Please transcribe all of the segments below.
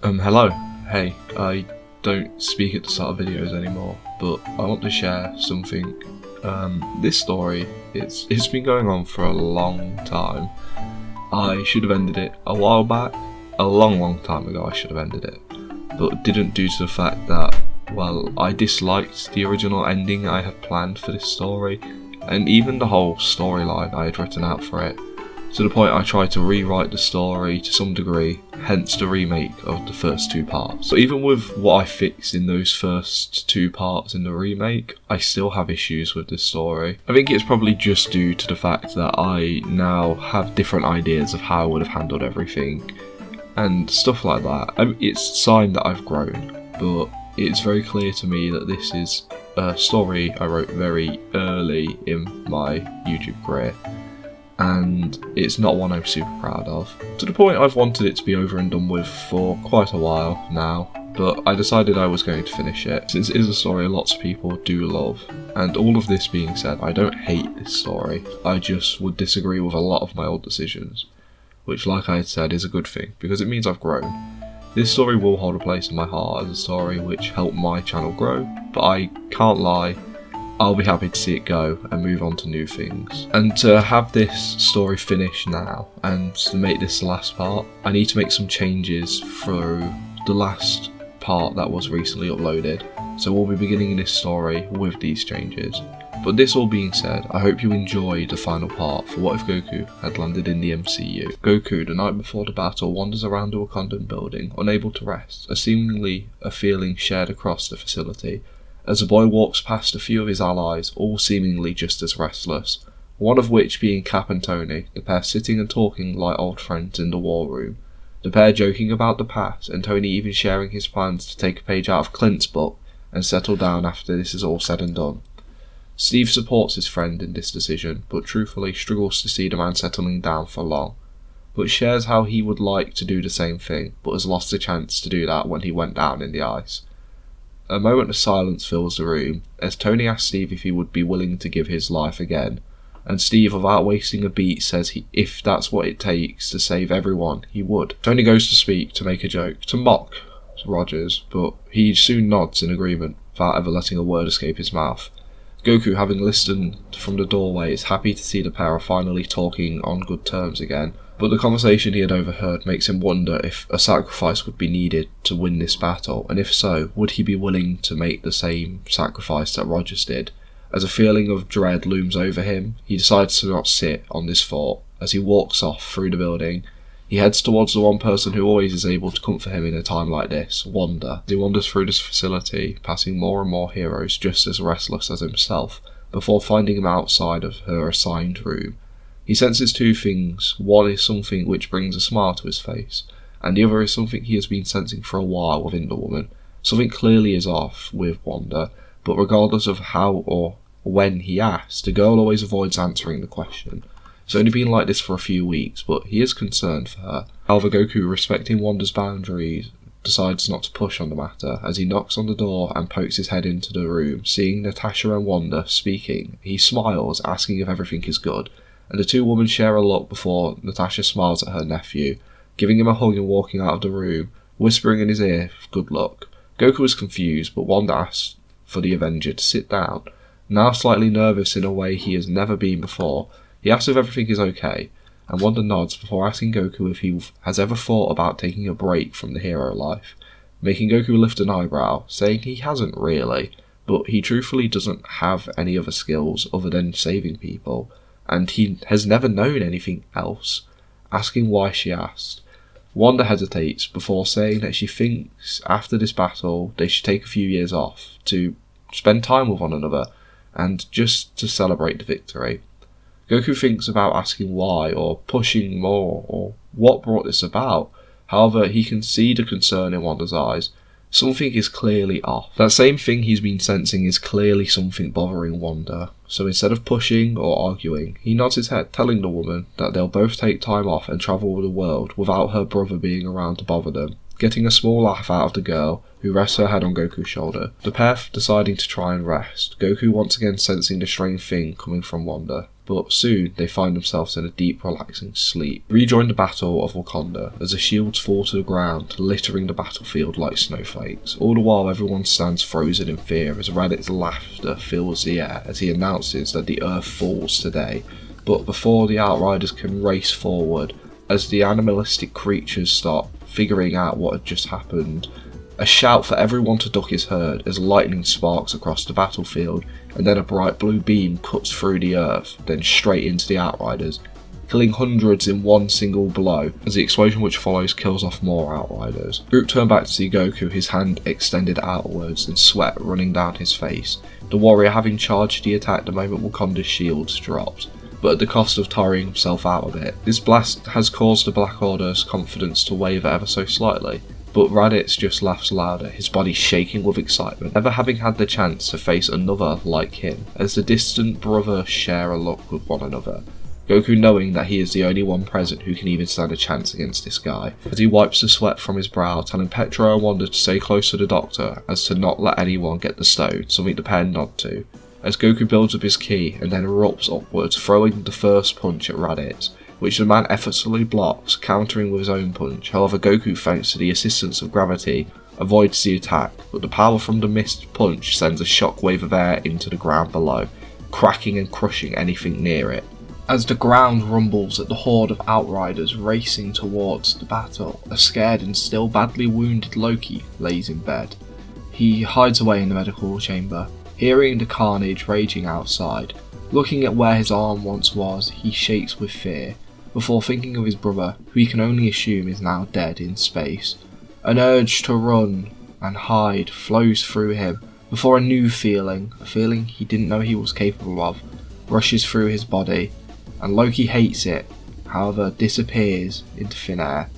Hello. Hey, I don't speak at the start of videos anymore, but I want to share something. This story, it's been going on for a long time. I should have ended it a while back, a long time ago I should have ended it, but didn't due to the fact that, well, I disliked the original ending I had planned for this story, and even the whole storyline I had written out for it. To the point I tried to rewrite the story to some degree, hence the remake of the first two parts. But even with what I fixed in those first two parts in the remake, I still have issues with this story. I think it's probably just due to the fact that I now have different ideas of how I would have handled everything, and stuff like that. It's a sign that I've grown, but it's very clear to me that this is a story I wrote very early in my YouTube career, and it's not one I'm super proud of. To the point I've wanted it to be over and done with for quite a while now, but I decided I was going to finish it, since it is a story lots of people do love. And all of this being said, I don't hate this story, I just would disagree with a lot of my old decisions, which, like I had said, is a good thing, because it means I've grown. This story will hold a place in my heart as a story which helped my channel grow, but I can't lie, I'll be happy to see it go and move on to new things. And to have this story finished now, and to make this the last part, I need to make some changes through the last part that was recently uploaded. So we'll be beginning this story with these changes. But this all being said, I hope you enjoy the final part for What If Goku had landed in the MCU. Goku, the night before the battle, wanders around the Wakandan building, unable to rest, seemingly a feeling shared across the facility, as the boy walks past a few of his allies, all seemingly just as restless, one of which being Cap and Tony, the pair sitting and talking like old friends in the war room, the pair joking about the past, and Tony even sharing his plans to take a page out of Clint's book and settle down after this is all said and done. Steve supports his friend in this decision, but truthfully struggles to see the man settling down for long, but shares how he would like to do the same thing, but has lost the chance to do that when he went down in the ice. A moment of silence fills the room, as Tony asks Steve if he would be willing to give his life again, and Steve, without wasting a beat, says if that's what it takes to save everyone, he would. Tony goes to speak to make a joke, to mock Rogers, but he soon nods in agreement, without ever letting a word escape his mouth. Goku, having listened from the doorway, is happy to see the pair are finally talking on good terms again, but the conversation he had overheard makes him wonder if a sacrifice would be needed to win this battle, and if so, would he be willing to make the same sacrifice that Rogers did? As a feeling of dread looms over him, he decides to not sit on this thought. As he walks off through the building, he heads towards the one person who always is able to comfort him in a time like this, Wanda. He wanders through this facility, passing more and more heroes just as restless as himself, before finding him outside of her assigned room. He senses two things. One is something which brings a smile to his face, and the other is something he has been sensing for a while within the woman. Something clearly is off with Wanda, but regardless of how or when he asks, the girl always avoids answering the question. It's only been like this for a few weeks, but he is concerned for her. However, Goku, respecting Wanda's boundaries, decides not to push on the matter. As he knocks on the door and pokes his head into the room, seeing Natasha and Wanda speaking, he smiles, asking if everything is good, and the two women share a look before Natasha smiles at her nephew, giving him a hug and walking out of the room, whispering in his ear, "Good luck." Goku is confused, but Wanda asks for the Avenger to sit down. Now slightly nervous in a way he has never been before, he asks if everything is okay, and Wanda nods before asking Goku if he has ever thought about taking a break from the hero life, making Goku lift an eyebrow, saying he hasn't really, but he truthfully doesn't have any other skills other than saving people, and he has never known anything else, asking why she asked. Wanda hesitates before saying that she thinks after this battle they should take a few years off to spend time with one another and just to celebrate the victory. Goku thinks about asking why or pushing more or what brought this about. However, he can see the concern in Wanda's eyes. Something is clearly off. That same thing he's been sensing is clearly something bothering Wanda. So instead of pushing or arguing, he nods his head, telling the woman that they'll both take time off and travel the world without her brother being around to bother them, getting a small laugh out of the girl, who rests her head on Goku's shoulder. The pair deciding to try and rest, Goku once again sensing the strange thing coming from Wanda, but soon they find themselves in a deep, relaxing sleep. We rejoin the Battle of Wakanda as the shields fall to the ground, littering the battlefield like snowflakes. All the while everyone stands frozen in fear as Raditz's laughter fills the air as he announces that the earth falls today. But before the Outriders can race forward, as the animalistic creatures start figuring out what had just happened, a shout for everyone to duck is heard as lightning sparks across the battlefield, and then a bright blue beam cuts through the earth, then straight into the Outriders, killing hundreds in one single blow, as the explosion which follows kills off more Outriders. Groot turned back to see Goku, his hand extended outwards and sweat running down his face, the warrior having charged the attack the moment Wakanda's shields dropped, but at the cost of tiring himself out a bit. This blast has caused the Black Order's confidence to waver ever so slightly, but Raditz just laughs louder, his body shaking with excitement, never having had the chance to face another like him, as the distant brothers share a look with one another. Goku knowing that he is the only one present who can even stand a chance against this guy, as he wipes the sweat from his brow, telling Petro and Wanda to stay close to the Doctor, as to not let anyone get the stone, something the pair nod to, as Goku builds up his ki and then erupts upwards, throwing the first punch at Raditz, which the man effortlessly blocks, countering with his own punch. However, Goku, thanks to the assistance of gravity, avoids the attack, but the power from the missed punch sends a shockwave of air into the ground below, cracking and crushing anything near it. As the ground rumbles at the horde of Outriders racing towards the battle, a scared and still badly wounded Loki lays in bed. He hides away in the medical chamber, hearing the carnage raging outside. Looking at where his arm once was, he shakes with fear, before thinking of his brother, who he can only assume is now dead in space. An urge to run and hide flows through him, before a new feeling, a feeling he didn't know he was capable of, rushes through his body, and Loki hates it, however disappears into thin air,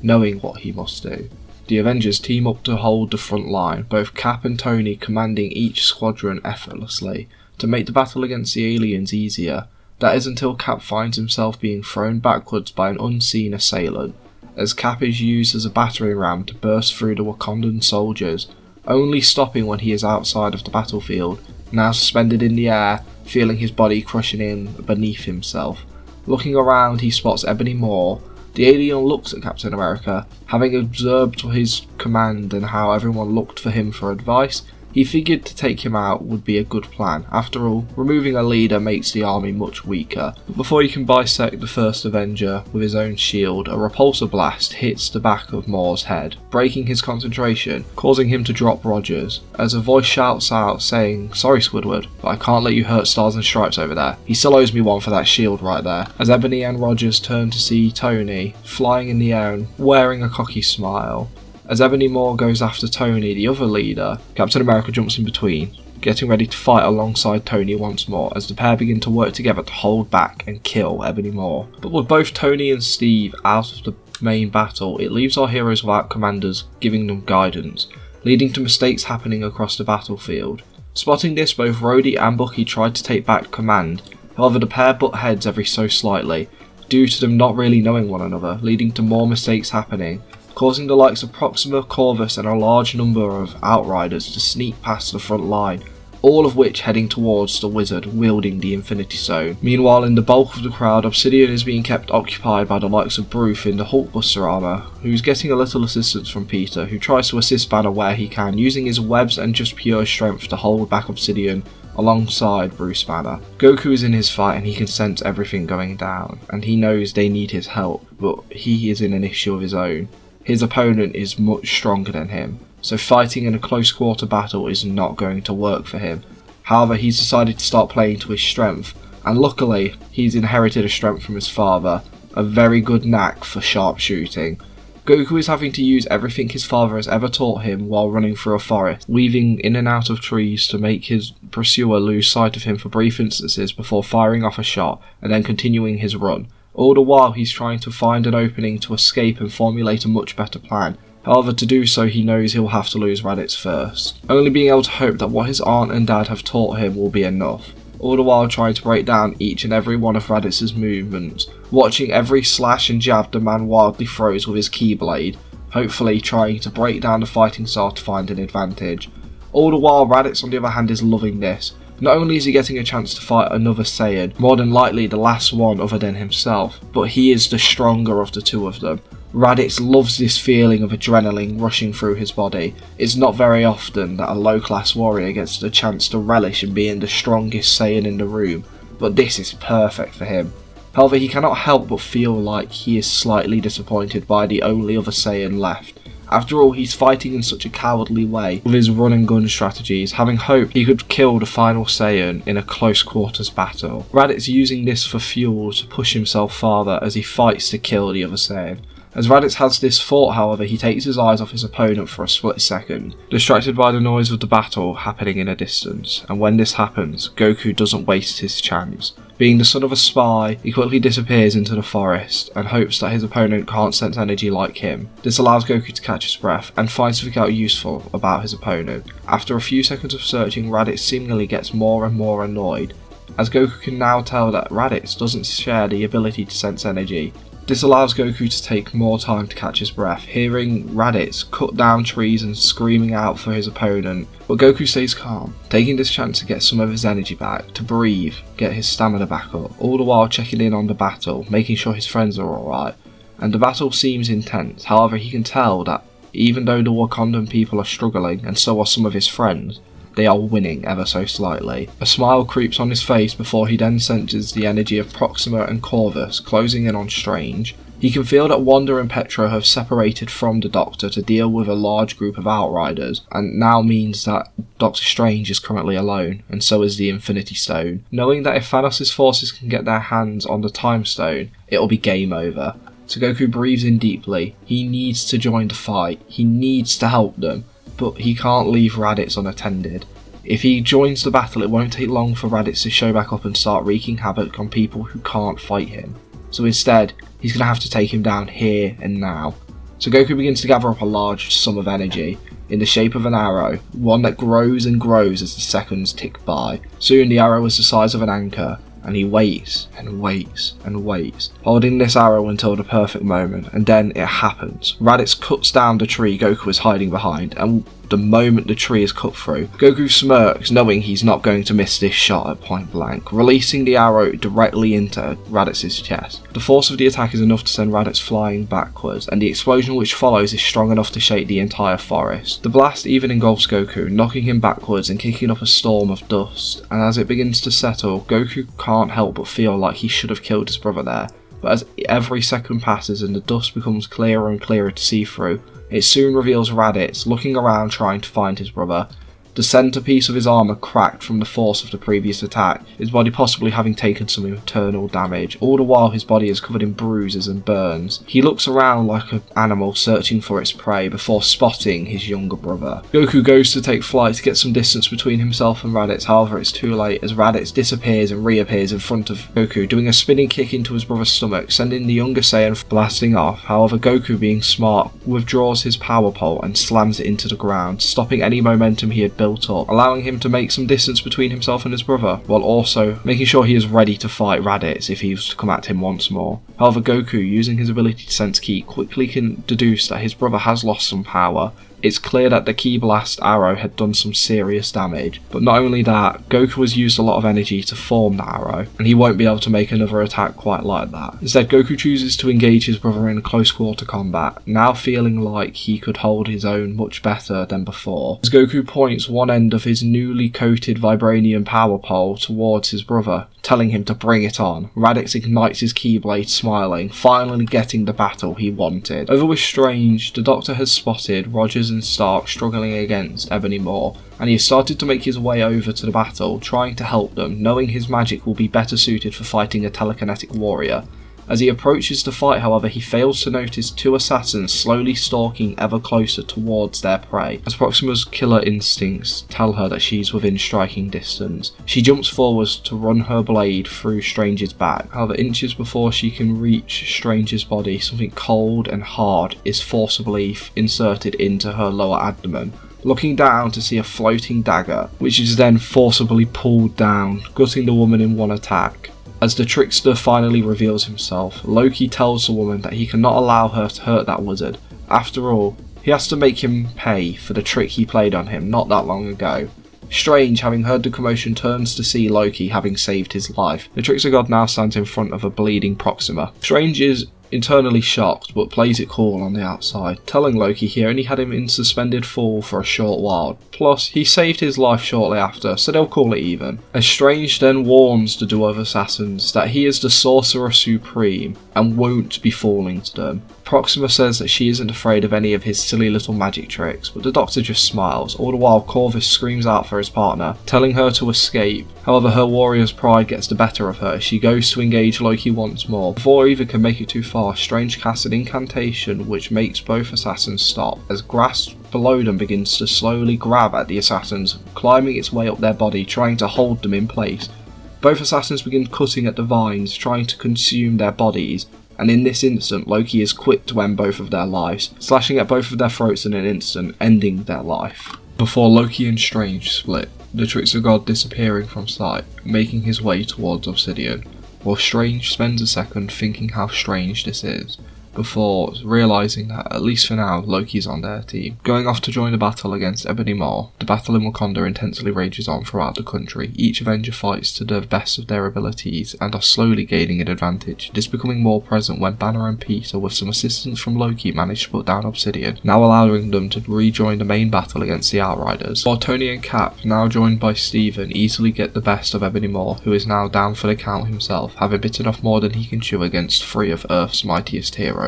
knowing what he must do. The Avengers team up to hold the front line, both Cap and Tony commanding each squadron effortlessly, to make the battle against the aliens easier. That is until Cap finds himself being thrown backwards by an unseen assailant, as Cap is used as a battering ram to burst through the Wakandan soldiers, only stopping when he is outside of the battlefield, now suspended in the air, feeling his body crushing in beneath himself. Looking around, he spots Ebony Maw. The alien looks at Captain America, having observed his command and how everyone looked for him for advice. He figured to take him out would be a good plan. After all, removing a leader makes the army much weaker. But before he can bisect the first Avenger with his own shield, a repulsor blast hits the back of Moore's head, breaking his concentration, causing him to drop Rogers, as a voice shouts out saying, "Sorry Squidward, but I can't let you hurt Stars and Stripes over there. He still owes me one for that shield right there." As Ebony and Rogers turn to see Tony, flying in the air and wearing a cocky smile. As Ebony Maw goes after Tony, the other leader, Captain America jumps in between, getting ready to fight alongside Tony once more, as the pair begin to work together to hold back and kill Ebony Maw. But with both Tony and Steve out of the main battle, it leaves our heroes without commanders giving them guidance, leading to mistakes happening across the battlefield. Spotting this, both Rhodey and Bucky tried to take back command, however the pair butt heads every so slightly, due to them not really knowing one another, leading to more mistakes happening, causing the likes of Proxima, Corvus and a large number of Outriders to sneak past the front line, all of which heading towards the wizard wielding the Infinity Stone. Meanwhile, in the bulk of the crowd, Obsidian is being kept occupied by the likes of Bruce in the Hulkbuster armour, who's getting a little assistance from Peter, who tries to assist Banner where he can, using his webs and just pure strength to hold back Obsidian alongside Bruce Banner. Goku is in his fight and he can sense everything going down, and he knows they need his help, but he is in an issue of his own. His opponent is much stronger than him, so fighting in a close quarter battle is not going to work for him. However, he's decided to start playing to his strength, and luckily he's inherited a strength from his father, a very good knack for sharpshooting. Goku is having to use everything his father has ever taught him while running through a forest, weaving in and out of trees to make his pursuer lose sight of him for brief instances before firing off a shot and then continuing his run. All the while he's trying to find an opening to escape and formulate a much better plan. However, to do so he knows he'll have to lose Raditz first, only being able to hope that what his aunt and dad have taught him will be enough. All the while trying to break down each and every one of Raditz's movements, watching every slash and jab the man wildly throws with his keyblade, hopefully trying to break down the fighting style to find an advantage. All the while Raditz on the other hand is loving this, Not only is he getting a chance to fight another Saiyan, more than likely the last one other than himself, but he is the stronger of the two of them. Raditz loves this feeling of adrenaline rushing through his body. It's not very often that a low-class warrior gets the chance to relish in being the strongest Saiyan in the room, but this is perfect for him. However, he cannot help but feel like he is slightly disappointed by the only other Saiyan left. After all, he's fighting in such a cowardly way with his run and gun strategies, having hoped he could kill the final Saiyan in a close quarters battle. Raditz using this for fuel to push himself farther as he fights to kill the other Saiyan. As Raditz has this thought, however, he takes his eyes off his opponent for a split second, distracted by the noise of the battle happening in a distance, and when this happens, Goku doesn't waste his chance. Being the son of a spy, he quickly disappears into the forest and hopes that his opponent can't sense energy like him. This allows Goku to catch his breath and find something out useful about his opponent. After a few seconds of searching, Raditz seemingly gets more and more annoyed, as Goku can now tell that Raditz doesn't share the ability to sense energy. This allows Goku to take more time to catch his breath, hearing Raditz cut down trees and screaming out for his opponent, but Goku stays calm, taking this chance to get some of his energy back, to breathe, get his stamina back up, all the while checking in on the battle, making sure his friends are alright. And the battle seems intense, however he can tell that even though the Wakandan people are struggling, and so are some of his friends, they are winning ever so slightly. A smile creeps on his face before he then senses the energy of Proxima and Corvus closing in on Strange. He can feel that Wanda and Petra have separated from the Doctor to deal with a large group of Outriders, and now means that Doctor Strange is currently alone, and so is the Infinity Stone. Knowing that if Thanos' forces can get their hands on the Time Stone, it'll be game over. So Goku breathes in deeply. He needs to join the fight. He needs to help them. But he can't leave Raditz unattended. If he joins the battle, it won't take long for Raditz to show back up and start wreaking havoc on people who can't fight him. So instead, he's going to have to take him down here and now. So Goku begins to gather up a large sum of energy in the shape of an arrow, one that grows and grows as the seconds tick by. Soon the arrow is the size of an anchor, and he waits and waits and waits, holding this arrow until the perfect moment, and then it happens. Raditz cuts down the tree Goku is hiding behind, and the moment the tree is cut through, Goku smirks, knowing he's not going to miss this shot at point blank, releasing the arrow directly into Raditz's chest. The force of the attack is enough to send Raditz flying backwards, and the explosion which follows is strong enough to shake the entire forest. The blast even engulfs Goku, knocking him backwards and kicking up a storm of dust, and as it begins to settle, Goku can't help but feel like he should have killed his brother there. But as every second passes and the dust becomes clearer and clearer to see through, it soon reveals Raditz looking around trying to find his brother. The centerpiece of his armour cracked from the force of the previous attack, his body possibly having taken some internal damage, all the while his body is covered in bruises and burns. He looks around like an animal searching for its prey before spotting his younger brother. Goku goes to take flight to get some distance between himself and Raditz, however it's too late as Raditz disappears and reappears in front of Goku, doing a spinning kick into his brother's stomach, sending the younger Saiyan blasting off. However, Goku, being smart, withdraws his power pole and slams it into the ground, stopping any momentum he had built up, allowing him to make some distance between himself and his brother, while also making sure he is ready to fight Raditz if he was to come at him once more. However, Goku, using his ability to sense ki, quickly can deduce that his brother has lost some power. It's clear that the Ki Blast arrow had done some serious damage, but not only that, Goku has used a lot of energy to form the arrow, and he won't be able to make another attack quite like that. Instead, Goku chooses to engage his brother in close quarter combat, now feeling like he could hold his own much better than before. As Goku points one end of his newly coated vibranium power pole towards his brother, telling him to bring it on, Raditz ignites his Keyblade, smiling, finally getting the battle he wanted. Over with Strange, the Doctor has spotted Rogers and Stark struggling against Ebony Maw, and he has started to make his way over to the battle, trying to help them, knowing his magic will be better suited for fighting a telekinetic warrior. As he approaches the fight, however, he fails to notice two assassins slowly stalking ever closer towards their prey. As Proxima's killer instincts tell her that she's within striking distance, she jumps forwards to run her blade through Strange's back. However, inches before she can reach Strange's body, something cold and hard is forcibly inserted into her lower abdomen. Looking down to see a floating dagger, which is then forcibly pulled down, gutting the woman in one attack. As the trickster finally reveals himself, Loki tells the woman that he cannot allow her to hurt that wizard. After all, he has to make him pay for the trick he played on him not that long ago. Strange, having heard the commotion, turns to see Loki having saved his life. The Trickster God now stands in front of a bleeding Proxima. Strange is internally shocked, but plays it cool on the outside, telling Loki he only had him in suspended fall for a short while. Plus, he saved his life shortly after, so they'll call it even. As Strange then warns the duo of assassins that he is the Sorcerer Supreme and won't be falling to them. Proxima says that she isn't afraid of any of his silly little magic tricks, but the Doctor just smiles. All the while, Corvus screams out for his partner, telling her to escape. However, her warrior's pride gets the better of her as she goes to engage Loki once more. Before either can make it too far, Strange casts an incantation which makes both assassins stop, as grass below them begins to slowly grab at the assassins, climbing its way up their body, trying to hold them in place. Both assassins begin cutting at the vines, trying to consume their bodies, and in this instant, Loki is quick to end both of their lives, slashing at both of their throats in an instant, ending their life. Before Loki and Strange split, the Trickster God disappearing from sight, making his way towards Obsidian, while Strange spends a second thinking how strange this is, before realising that, at least for now, Loki's on their team. Going off to join the battle against Ebony Maw, the battle in Wakanda intensely rages on throughout the country. Each Avenger fights to the best of their abilities and are slowly gaining an advantage. It is becoming more present when Banner and Peter, with some assistance from Loki, manage to put down Obsidian, now allowing them to rejoin the main battle against the Outriders. While Tony and Cap, now joined by Steven, easily get the best of Ebony Maw, who is now down for the count himself, having bitten off more than he can chew against 3 of Earth's mightiest heroes.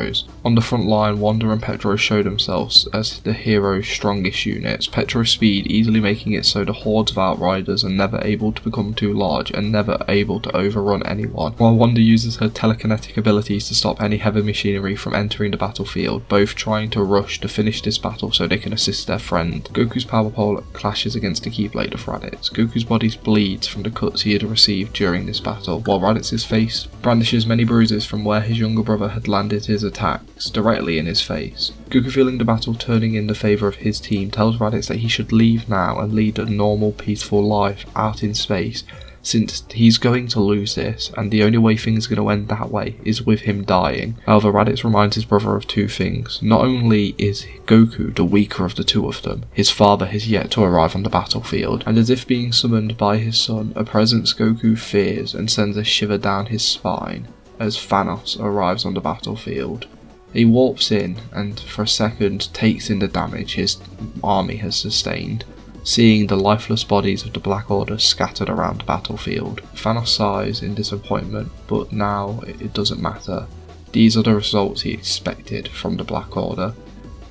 On the front line, Wanda and Petro show themselves as the hero's strongest units, Petro's speed easily making it so the hordes of Outriders are never able to become too large and never able to overrun anyone, while Wanda uses her telekinetic abilities to stop any heavy machinery from entering the battlefield, both trying to rush to finish this battle so they can assist their friend. Goku's power pole clashes against the Keyblade of Raditz. Goku's body bleeds from the cuts he had received during this battle, while Raditz's face brandishes many bruises from where his younger brother had landed his attacks directly in his face. Goku, feeling the battle turning in the favour of his team, tells Raditz that he should leave now and lead a normal, peaceful life out in space, since he's going to lose this, and the only way things are going to end that way is with him dying. However, Raditz reminds his brother of 2 things. Not only is Goku the weaker of the 2 of them, his father has yet to arrive on the battlefield, and as if being summoned by his son, a presence Goku fears and sends a shiver down his spine as Thanos arrives on the battlefield. He warps in and for a second takes in the damage his army has sustained, seeing the lifeless bodies of the Black Order scattered around the battlefield. Thanos sighs in disappointment, but now it doesn't matter. These are the results he expected from the Black Order.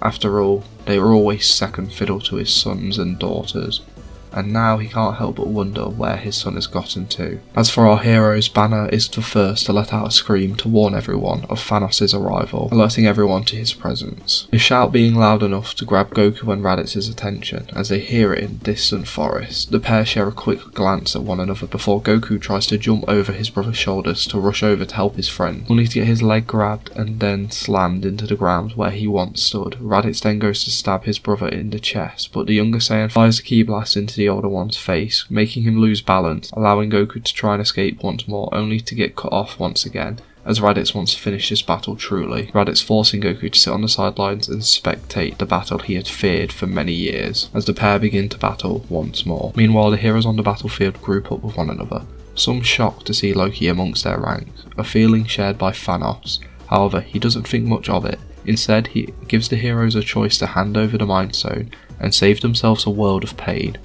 After all, they were always second fiddle to his sons and daughters, and now he can't help but wonder where his son has gotten to. As for our heroes, Banner is the first to let out a scream to warn everyone of Thanos' arrival, alerting everyone to his presence. His shout being loud enough to grab Goku and Raditz's attention as they hear it in the distant forest. The pair share a quick glance at one another before Goku tries to jump over his brother's shoulders to rush over to help his friend, only to get his leg grabbed and then slammed into the ground where he once stood. Raditz then goes to stab his brother in the chest, but the younger Saiyan fires a ki blast into the older one's face, making him lose balance, allowing Goku to try and escape once more, only to get cut off once again, as Raditz wants to finish this battle truly. Raditz forcing Goku to sit on the sidelines and spectate the battle he had feared for many years, as the pair begin to battle once more. Meanwhile, the heroes on the battlefield group up with one another, some shocked to see Loki amongst their ranks, a feeling shared by Thanos. However, he doesn't think much of it. Instead, he gives the heroes a choice to hand over the Mind Stone and save themselves a world of pain.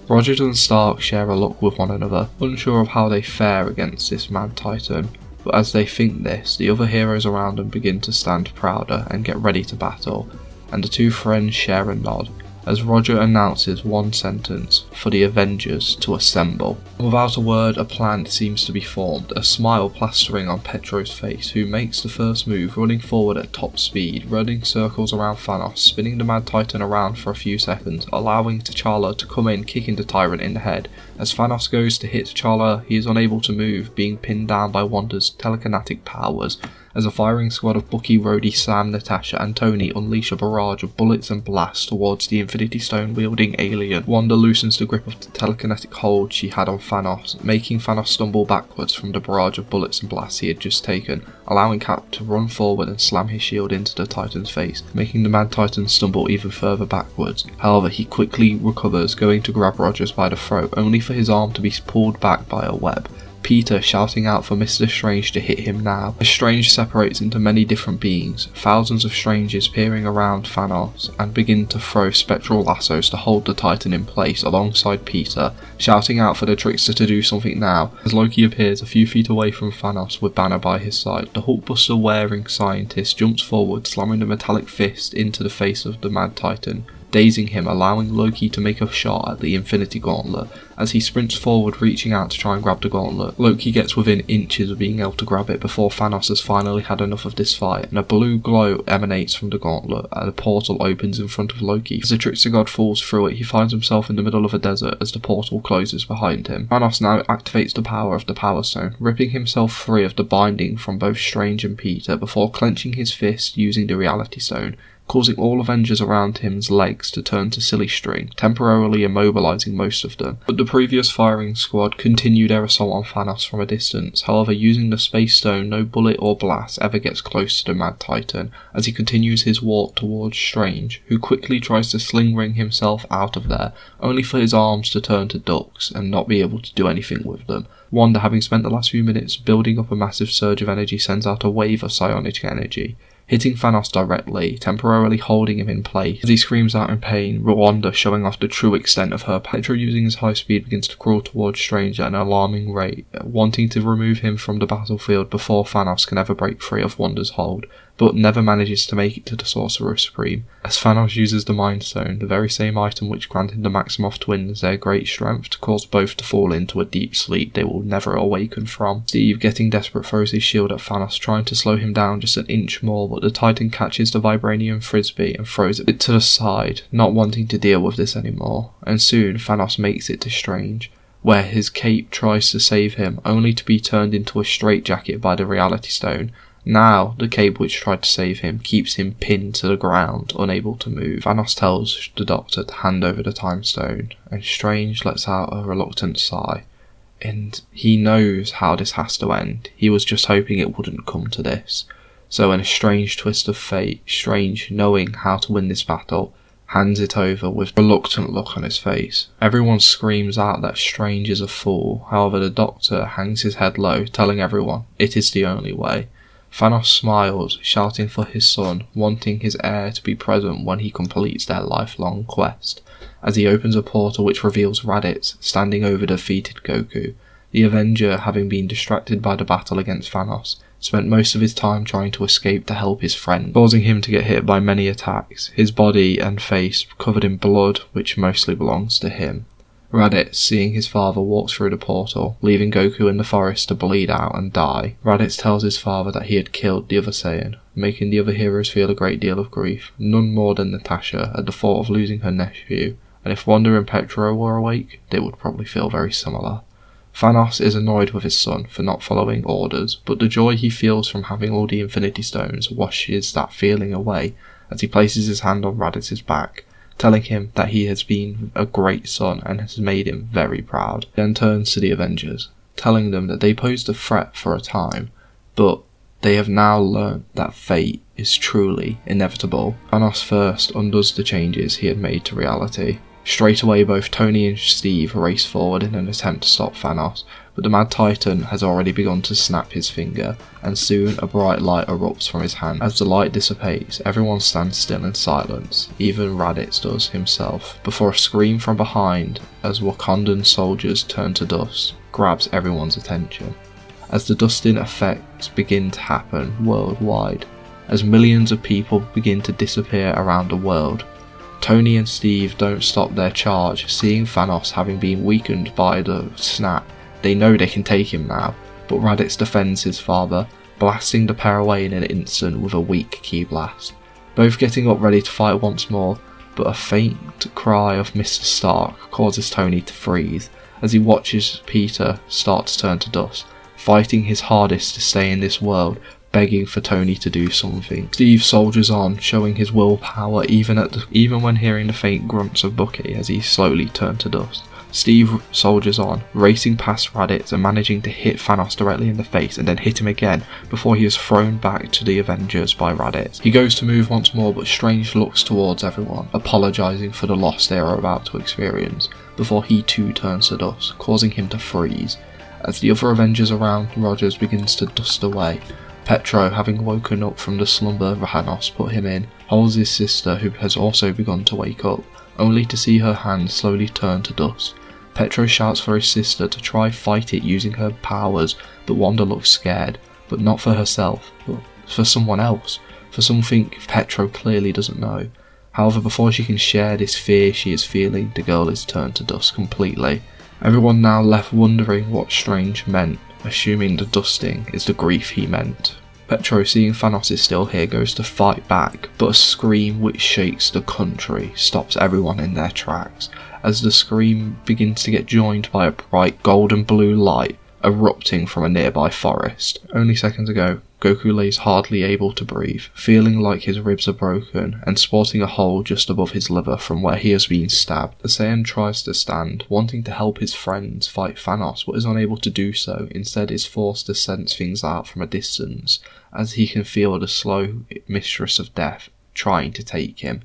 Rogers and Stark share a look with one another, unsure of how they fare against this mad titan, but as they think this, the other heroes around them begin to stand prouder and get ready to battle, and the 2 friends share a nod, as Roger announces one sentence for the Avengers to assemble. Without a word, a plan seems to be formed, a smile plastering on Petro's face, who makes the first move, running forward at top speed, running circles around Thanos, spinning the Mad Titan around for a few seconds, allowing T'Challa to come in, kicking the Tyrant in the head. As Thanos goes to hit T'Challa, he is unable to move, being pinned down by Wanda's telekinetic powers, as a firing squad of Bucky, Rhodey, Sam, Natasha and Tony unleash a barrage of bullets and blasts towards the Infinity Stone wielding alien. Wanda loosens the grip of the telekinetic hold she had on Thanos, making Thanos stumble backwards from the barrage of bullets and blasts he had just taken, allowing Cap to run forward and slam his shield into the Titan's face, making the Mad Titan stumble even further backwards. However, he quickly recovers, going to grab Rogers by the throat, only for his arm to be pulled back by a web. Peter shouting out for Mr. Strange to hit him now. As Strange separates into many different beings, thousands of Stranges peering around Thanos and begin to throw spectral lassos to hold the Titan in place alongside Peter, shouting out for the Trickster to do something now. As Loki appears a few feet away from Thanos with Banner by his side, the Hulkbuster wearing scientist jumps forward, slamming the metallic fist into the face of the Mad Titan, dazing him, allowing Loki to make a shot at the Infinity Gauntlet. As he sprints forward, reaching out to try and grab the gauntlet, Loki gets within inches of being able to grab it before Thanos has finally had enough of this fight, and a blue glow emanates from the gauntlet and a portal opens in front of Loki. As the Trickster God falls through it, he finds himself in the middle of a desert as the portal closes behind him. Thanos now activates the power of the Power Stone, ripping himself free of the binding from both Strange and Peter before clenching his fist using the Reality Stone, causing all Avengers around him's legs to turn to silly string, temporarily immobilizing most of them. But the previous firing squad continued their assault on Thanos from a distance. However, using the Space Stone, no bullet or blast ever gets close to the Mad Titan, as he continues his walk towards Strange, who quickly tries to sling ring himself out of there, only for his arms to turn to ducks and not be able to do anything with them. Wanda, having spent the last few minutes building up a massive surge of energy, sends out a wave of psionic energy, hitting Thanos directly, temporarily holding him in place. As he screams out in pain, Wanda showing off the true extent of her power. Electro, using his high speed, begins to crawl towards Strange at an alarming rate, wanting to remove him from the battlefield before Thanos can ever break free of Wanda's hold, but never manages to make it to the Sorcerer Supreme. As Thanos uses the Mind Stone, the very same item which granted the Maximoff twins their great strength, to cause both to fall into a deep sleep they will never awaken from. Steve, getting desperate, throws his shield at Thanos, trying to slow him down just an inch more, but the Titan catches the vibranium frisbee and throws it to the side, not wanting to deal with this anymore. And soon Thanos makes it to Strange, where his cape tries to save him, only to be turned into a straitjacket by the Reality Stone. Now, the cape which tried to save him keeps him pinned to the ground, unable to move. Thanos tells the Doctor to hand over the Time Stone, and Strange lets out a reluctant sigh. And he knows how this has to end. He was just hoping it wouldn't come to this. So in a strange twist of fate, Strange, knowing how to win this battle, hands it over with a reluctant look on his face. Everyone screams out that Strange is a fool. However, the Doctor hangs his head low, telling everyone it is the only way. Thanos smiles, shouting for his son, wanting his heir to be present when he completes their lifelong quest, as he opens a portal which reveals Raditz standing over defeated Goku. The Avenger, having been distracted by the battle against Thanos, spent most of his time trying to escape to help his friend, causing him to get hit by many attacks, his body and face covered in blood which mostly belongs to him. Raditz, seeing his father, walks through the portal, leaving Goku in the forest to bleed out and die. Raditz tells his father that he had killed the other Saiyan, making the other heroes feel a great deal of grief, none more than Natasha at the thought of losing her nephew, and if Wanda and Petro were awake, they would probably feel very similar. Thanos is annoyed with his son for not following orders, but the joy he feels from having all the Infinity Stones washes that feeling away as he places his hand on Raditz's back, telling him that he has been a great son and has made him very proud. He then turns to the Avengers, telling them that they posed a threat for a time, but they have now learnt that fate is truly inevitable. Thanos first undoes the changes he had made to reality. Straight away, both Tony and Steve race forward in an attempt to stop Thanos, but the Mad Titan has already begun to snap his finger, and soon a bright light erupts from his hand. As the light dissipates, everyone stands still in silence, even Raditz does himself, before a scream from behind as Wakandan soldiers turn to dust grabs everyone's attention. As the dusting effects begin to happen worldwide, as millions of people begin to disappear around the world, Tony and Steve don't stop their charge, seeing Thanos having been weakened by the snap. They know they can take him now, but Raditz defends his father, blasting the pair away in an instant with a weak ki blast. Both getting up ready to fight once more, but a faint cry of Mr. Stark causes Tony to freeze as he watches Peter start to turn to dust, fighting his hardest to stay in this world, begging for Tony to do something. Steve soldiers on, showing his willpower even when hearing the faint grunts of Bucky as he slowly turned to dust. Steve soldiers on, racing past Raditz and managing to hit Thanos directly in the face and then hit him again before he is thrown back to the Avengers by Raditz. He goes to move once more, but Strange looks towards everyone, apologising for the loss they are about to experience, before he too turns to dust, causing him to freeze. As the other Avengers around Rogers begins to dust away, Petro, having woken up from the slumber Thanos put him in, holds his sister, who has also begun to wake up, only to see her hand slowly turn to dust. Petro shouts for his sister to try fight it using her powers, but Wanda looks scared, but not for herself, but for someone else, for something Petro clearly doesn't know. However, before she can share this fear she is feeling, the girl is turned to dust completely. Everyone now left wondering what Strange meant, assuming the dusting is the grief he meant. Petro, seeing Thanos is still here, goes to fight back, but a scream which shakes the country stops everyone in their tracks, as the scream begins to get joined by a bright golden blue light erupting from a nearby forest. Only seconds ago, Goku lays hardly able to breathe, feeling like his ribs are broken and sporting a hole just above his liver from where he has been stabbed. The Saiyan tries to stand, wanting to help his friends fight Thanos, but is unable to do so, instead is forced to sense things out from a distance, as he can feel the slow mistress of death trying to take him.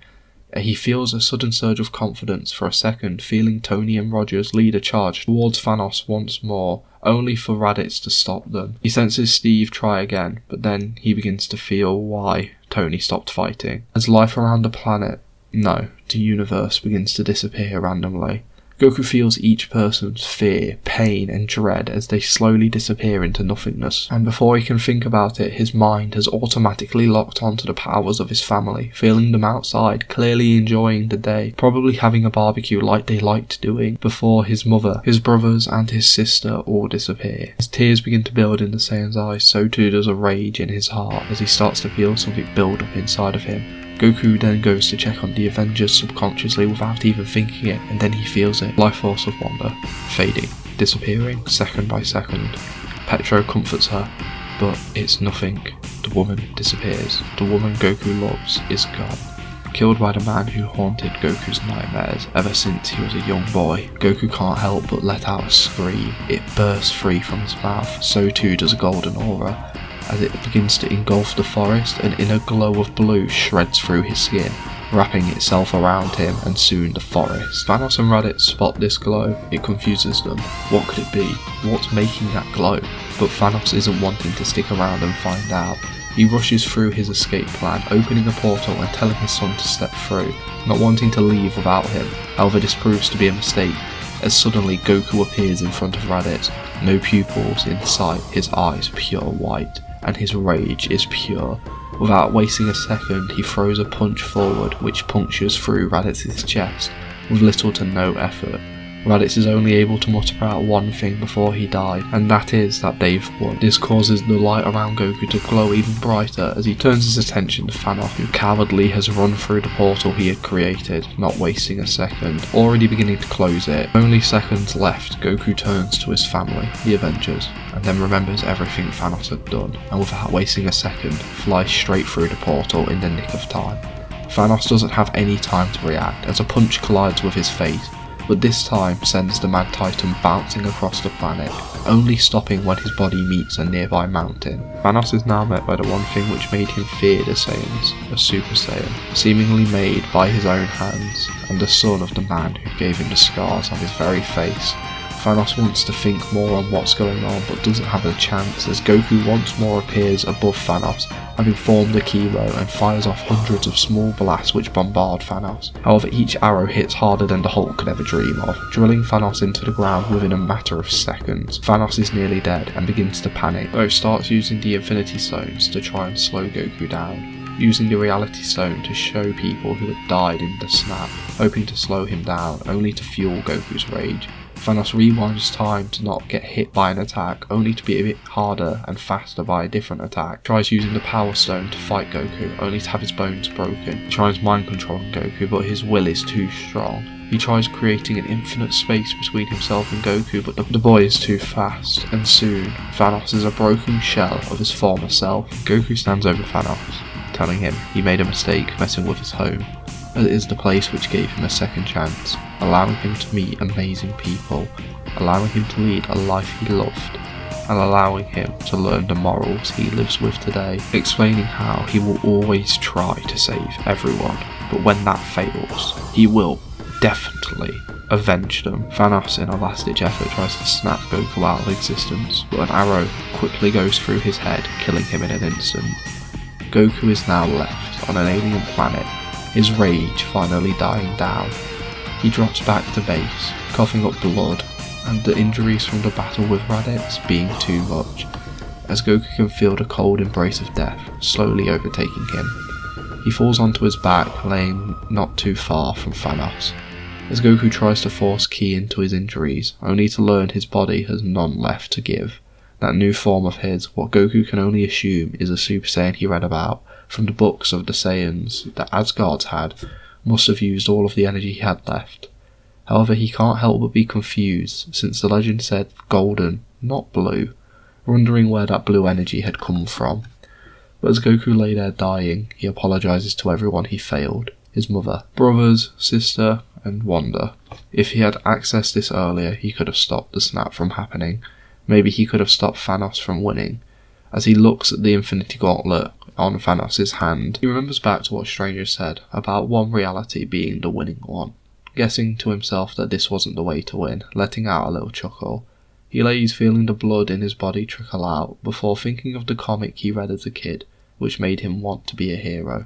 He feels a sudden surge of confidence for a second, feeling Tony and Rogers lead a charge towards Thanos once more, only for Raditz to stop them. He senses Steve try again, but then he begins to feel why Tony stopped fighting. As life around the universe begins to disappear randomly, Goku feels each person's fear, pain and dread as they slowly disappear into nothingness, and before he can think about it, his mind has automatically locked onto the powers of his family, feeling them outside, clearly enjoying the day, probably having a barbecue like they liked doing, before his mother, his brothers and his sister all disappear. As tears begin to build in the Saiyan's eyes, so too does a rage in his heart as he starts to feel something build up inside of him. Goku then goes to check on the Avengers subconsciously without even thinking it, and then he feels it. Life force of Wanda, fading, disappearing second by second. Petro comforts her, but it's nothing. The woman disappears. The woman Goku loves is gone. Killed by the man who haunted Goku's nightmares ever since he was a young boy. Goku can't help but let out a scream. It bursts free from his mouth, so too does a golden aura, as it begins to engulf the forest, and in a glow of blue shreds through his skin, wrapping itself around him and soon the forest. Thanos and Raditz spot this glow. It confuses them. What could it be? What's making that glow? But Thanos isn't wanting to stick around and find out. He rushes through his escape plan, opening a portal and telling his son to step through, not wanting to leave without him. However, this proves to be a mistake, as suddenly Goku appears in front of Raditz, no pupils in sight, his eyes pure white, and his rage is pure. Without wasting a second, he throws a punch forward which punctures through Raditz's chest with little to no effort. Raditz is only able to mutter out one thing before he died, and that is that they've won. This causes the light around Goku to glow even brighter as he turns his attention to Thanos, who cowardly has run through the portal he had created, not wasting a second, already beginning to close it. Only seconds left, Goku turns to his family, the Avengers, and then remembers everything Thanos had done, and without wasting a second, flies straight through the portal in the nick of time. Thanos doesn't have any time to react as a punch collides with his face, but this time sends the Mad Titan bouncing across the planet, only stopping when his body meets a nearby mountain. Thanos is now met by the one thing which made him fear the Saiyans, a Super Saiyan, seemingly made by his own hands, and the son of the man who gave him the scars on his very face. Thanos wants to think more on what's going on, but doesn't have a chance as Goku once more appears above Thanos, having formed a kilo, and fires off hundreds of small blasts which bombard Thanos. However, each arrow hits harder than the Hulk could ever dream of, drilling Thanos into the ground within a matter of seconds. Thanos is nearly dead and begins to panic, though starts using the Infinity Stones to try and slow Goku down, using the Reality Stone to show people who had died in the snap, hoping to slow him down, only to fuel Goku's rage. Thanos rewinds time to not get hit by an attack, only to be a bit harder and faster by a different attack. Tries using the Power Stone to fight Goku, only to have his bones broken. He tries mind controlling Goku, but his will is too strong. He tries creating an infinite space between himself and Goku, but the boy is too fast, and soon Thanos is a broken shell of his former self. Goku stands over Thanos, telling him he made a mistake messing with his home, as it is the place which gave him a second chance, allowing him to meet amazing people, allowing him to lead a life he loved, and allowing him to learn the morals he lives with today, explaining how he will always try to save everyone, but when that fails, he will definitely avenge them. Thanos, in a last-ditch effort, tries to snap Goku out of existence, but an arrow quickly goes through his head, killing him in an instant. Goku is now left on an alien planet, his rage finally dying down. He drops back to base, coughing up blood, and the injuries from the battle with Raditz being too much, as Goku can feel the cold embrace of death slowly overtaking him. He falls onto his back, laying not too far from Thanos, as Goku tries to force ki into his injuries, only to learn his body has none left to give. That new form of his, what Goku can only assume is a Super Saiyan he read about from the books of the Saiyans that as gods had, must have used all of the energy he had left. However, he can't help but be confused, since the legend said golden, not blue, wondering where that blue energy had come from. But as Goku lay there dying, he apologises to everyone he failed, his mother, brothers, sister, and Wanda. If he had accessed this earlier, he could have stopped the snap from happening. Maybe he could have stopped Thanos from winning. As he looks at the Infinity Gauntlet on Thanos' hand, he remembers back to what Stranger said about one reality being the winning one. Guessing to himself that this wasn't the way to win, letting out a little chuckle. He lays feeling the blood in his body trickle out, before thinking of the comic he read as a kid, which made him want to be a hero.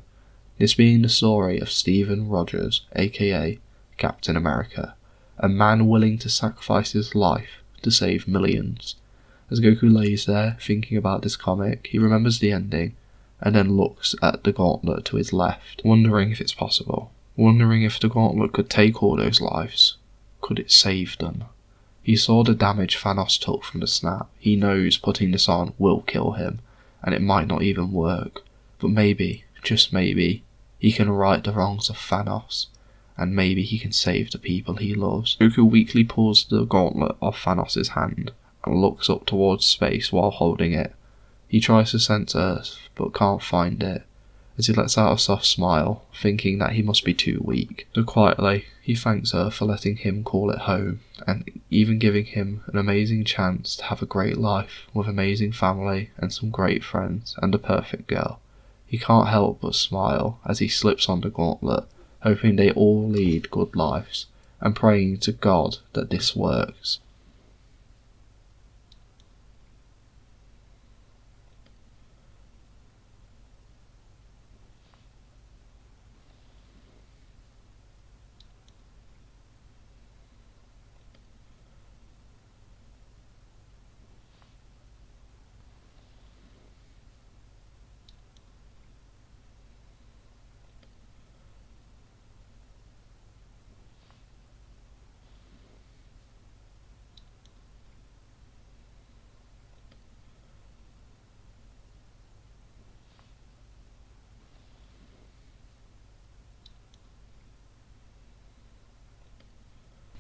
This being the story of Stephen Rogers, aka Captain America, a man willing to sacrifice his life to save millions. As Goku lays there, thinking about this comic, he remembers the ending, and then looks at the gauntlet to his left, wondering if it's possible. Wondering if the gauntlet could take all those lives. Could it save them? He saw the damage Thanos took from the snap. He knows putting this on will kill him, and it might not even work. But maybe, just maybe, he can right the wrongs of Thanos, and maybe he can save the people he loves. Goku weakly pulls the gauntlet off Thanos' hand, and looks up towards space while holding it. He tries to sense Earth, but can't find it, as he lets out a soft smile, thinking that he must be too weak. So quietly, he thanks Earth for letting him call it home, and even giving him an amazing chance to have a great life, with amazing family, and some great friends, and a perfect girl. He can't help but smile as he slips on the gauntlet, hoping they all lead good lives, and praying to God that this works.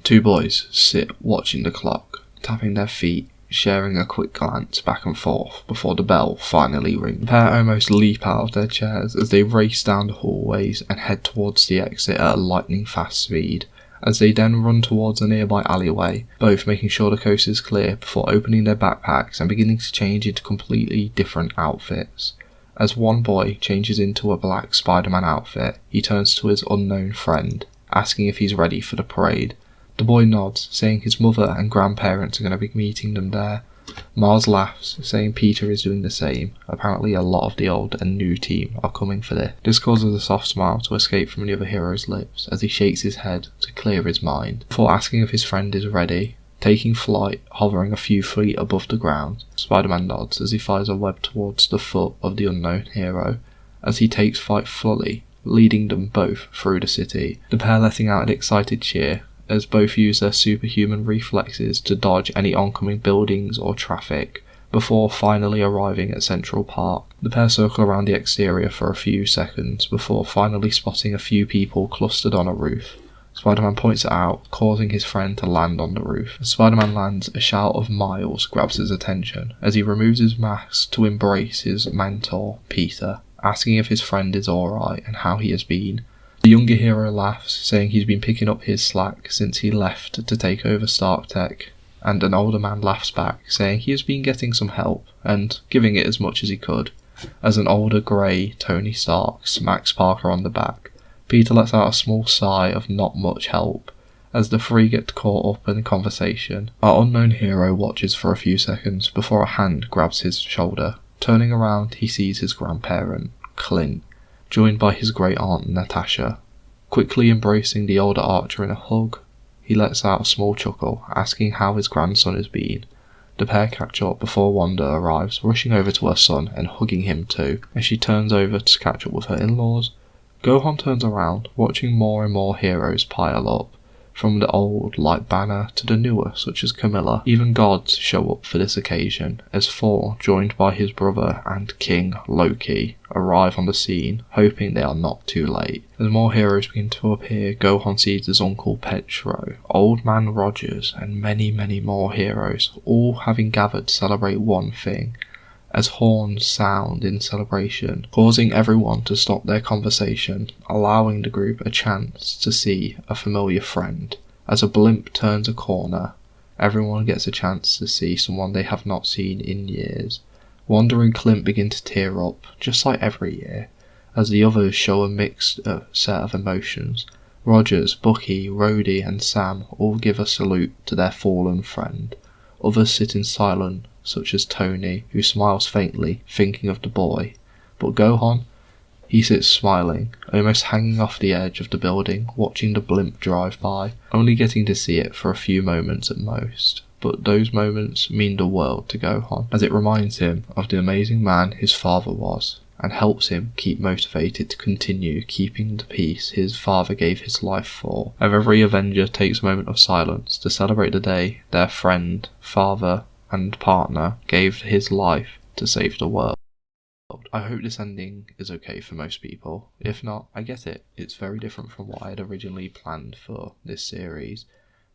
Two boys sit watching the clock, tapping their feet, sharing a quick glance back and forth before the bell finally rings. The pair almost leap out of their chairs as they race down the hallways and head towards the exit at a lightning fast speed, as they then run towards a nearby alleyway, both making sure the coast is clear before opening their backpacks and beginning to change into completely different outfits. As one boy changes into a black Spider-Man outfit, he turns to his unknown friend, asking if he's ready for the parade. The boy nods, saying his mother and grandparents are going to be meeting them there. Mars laughs, saying Peter is doing the same. Apparently a lot of the old and new team are coming for this. This causes a soft smile to escape from the other hero's lips as he shakes his head to clear his mind, before asking if his friend is ready. Taking flight, hovering a few feet above the ground, Spider-Man nods as he fires a web towards the foot of the unknown hero, as he takes flight fully, leading them both through the city. The pair letting out an excited cheer as both use their superhuman reflexes to dodge any oncoming buildings or traffic before finally arriving at Central Park. The pair circle around the exterior for a few seconds before finally spotting a few people clustered on a roof. Spider-Man points it out, causing his friend to land on the roof. As Spider-Man lands, a shout of Miles grabs his attention as he removes his mask to embrace his mentor, Peter, asking if his friend is alright and how he has been. The younger hero laughs, saying he's been picking up his slack since he left to take over Stark Tech, and an older man laughs back, saying he has been getting some help and giving it as much as he could, as an older grey Tony Stark smacks Parker on the back. Peter lets out a small sigh of not much help, as the three get caught up in the conversation. Our unknown hero watches for a few seconds before a hand grabs his shoulder. Turning around, he sees his grandparent, Clint, joined by his great-aunt Natasha. Quickly embracing the older Archer in a hug, he lets out a small chuckle, asking how his grandson has been. The pair catch up before Wanda arrives, rushing over to her son and hugging him too. As she turns over to catch up with her in-laws, Gohan turns around, watching more and more heroes pile up, from the old like Banner to the newer such as Camilla. Even gods show up for this occasion, as Thor, joined by his brother and king Loki, arrive on the scene, hoping they are not too late. As more heroes begin to appear, Gohan sees his uncle Petro, Old Man Rogers, and many more heroes, all having gathered to celebrate one thing, as horns sound in celebration, causing everyone to stop their conversation, allowing the group a chance to see a familiar friend. As a blimp turns a corner, everyone gets a chance to see someone they have not seen in years. Wanda and Clint begin to tear up, just like every year, as the others show a mixed set of emotions. Rogers, Bucky, Rhodey and Sam all give a salute to their fallen friend. Others sit in silence, such as Tony, who smiles faintly, thinking of the boy. But Gohan, he sits smiling, almost hanging off the edge of the building, watching the blimp drive by, only getting to see it for a few moments at most. But those moments mean the world to Gohan, as it reminds him of the amazing man his father was, and helps him keep motivated to continue keeping the peace his father gave his life for. And every Avenger takes a moment of silence to celebrate the day their friend, father, and partner gave his life to save the world. I hope this ending is okay for most people. If not, I get it. It's very different from what I had originally planned for this series.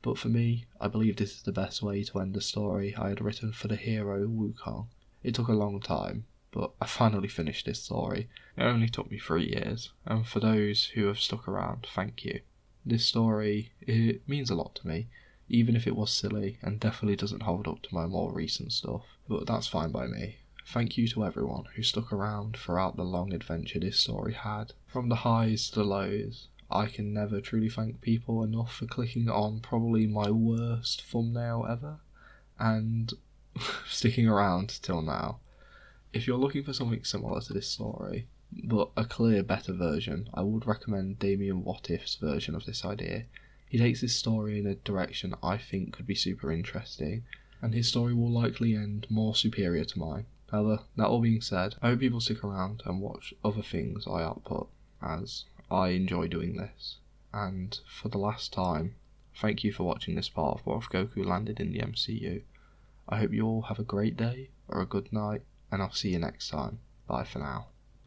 But for me, I believe this is the best way to end the story I had written for the hero Wukong. It took a long time, but I finally finished this story. It only took me 3 years, and for those who have stuck around, thank you. This story, it means a lot to me, even if it was silly and definitely doesn't hold up to my more recent stuff, but that's fine by me. Thank you to everyone who stuck around throughout the long adventure this story had. From the highs to the lows, I can never truly thank people enough for clicking on probably my worst thumbnail ever, and sticking around till now. If you're looking for something similar to this story, but a clear, better version, I would recommend Damien What If's version of this idea. He takes this story in a direction I think could be super interesting, and his story will likely end more superior to mine. However, that all being said, I hope people stick around and watch other things I output, as I enjoy doing this. And for the last time, thank you for watching this part of what if Goku landed in the MCU. I hope you all have a great day, or a good night, and I'll see you next time. Bye for now.